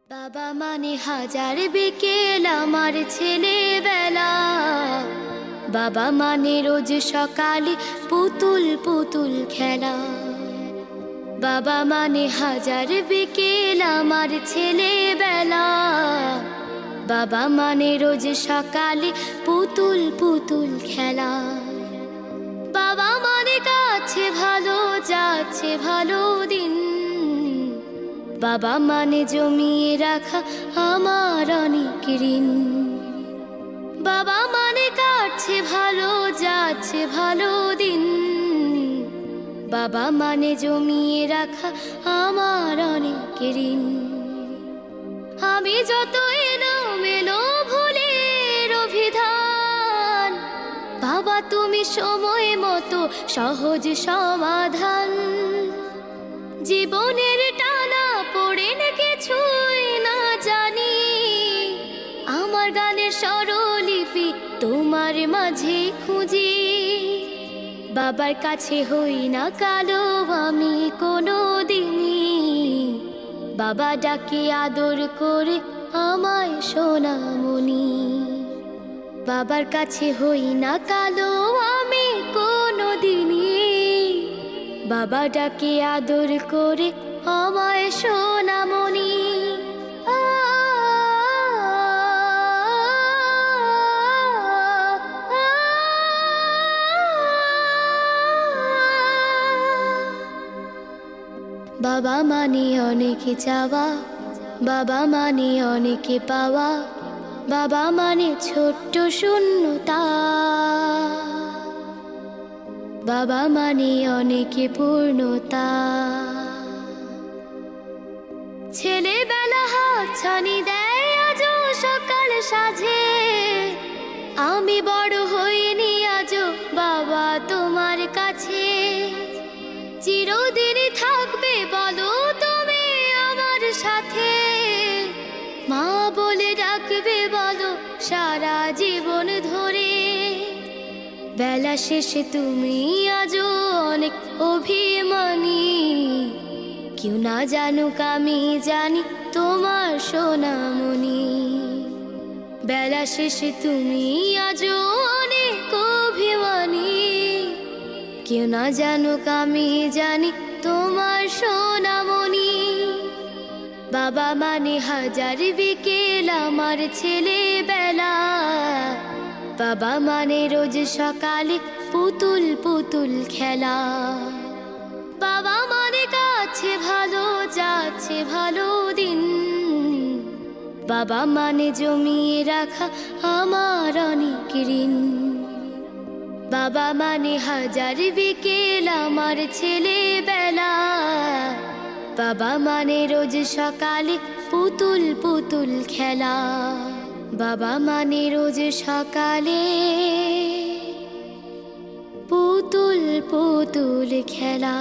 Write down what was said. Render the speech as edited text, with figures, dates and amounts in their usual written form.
বাবা মানে হাজার বিকেল আমার ছেলেবেলা। বাবা মানে রোজ সকালে পুতুল পুতুল খেলা। বাবা মানে হাজার বিকেল আমার ছেলেবেলা। বাবা মানে রোজ সকালে পুতুল পুতুল খেলা। বাবা মানে কাছে ভালো যাচ্ছে ভালো দিন। বাবা মানে জমিয়ে রাখা আমার অনেক ঋণ। বাবা মানে কাটছে ভালো যাচ্ছে ভালো দিন। বাবা মানে জমিয়ে রাখা আমার অনেক ঋণ। আমি যত এলোমেলো ভুলের অভিধান, বাবা তুমি সময় মতো সহজ সমাধান। জীবনের টানা পড়ে কিছুই না জানি, আমার গানের স্বরলিপি তোমার মাঝে খুঁজি। বাবার কাছে হই না কালো আমি কোনো দিনই, বাবা ডাকে আদর করে আমায় সোনামণি। বাবার কাছে হই না কালো আমি কোনো দিনই, বাবা ডাকে আদর করে আমায় সোনামণি। বাবা মানে অনেক চাওয়া, বাবা মানে অনেক পাওয়া। বাবা মানে ছোট্ট শূন্যতা, বাবা মানে অনেক পূর্ণতা। ছেলেবেলা হাত ছানি দেয় আজও সকাল সাজে। আমি বড় হইনি আজও বাবা তোমার কাছে। চিরদিনই থাকবে বলো তুমি আমার সাথে, মা বলে ডাকবে বলো সারা জীবন ধরে। বেলা শেষে তুমি আজও অনেক অভিমানী, কেউ না জানুক আমি জানি তোমার সোনামণি। বেলা শেষে তুমি আজও অনেক অভিমানী, কেউ না জানুক আমি জানি তোমার সোনামণি। বাবা মানে হাজার বিকেল আমার ছেলেবেলা। বাবা মানে রোজ সকালে পুতুল পুতুল খেলা। বাবা মানে কাছে ভালো যাচ্ছে ভালো দিন। বাবা মানে জমিয়ে রাখা আমার অনেক ঋণ। বাবা মানে হাজার বিকেল আমার ছেলেবেলা। বাবা মানে রোজ সকালে পুতুল পুতুল খেলা। বাবা মানে রোজ সকালে পুতুল পুতুল খেলা।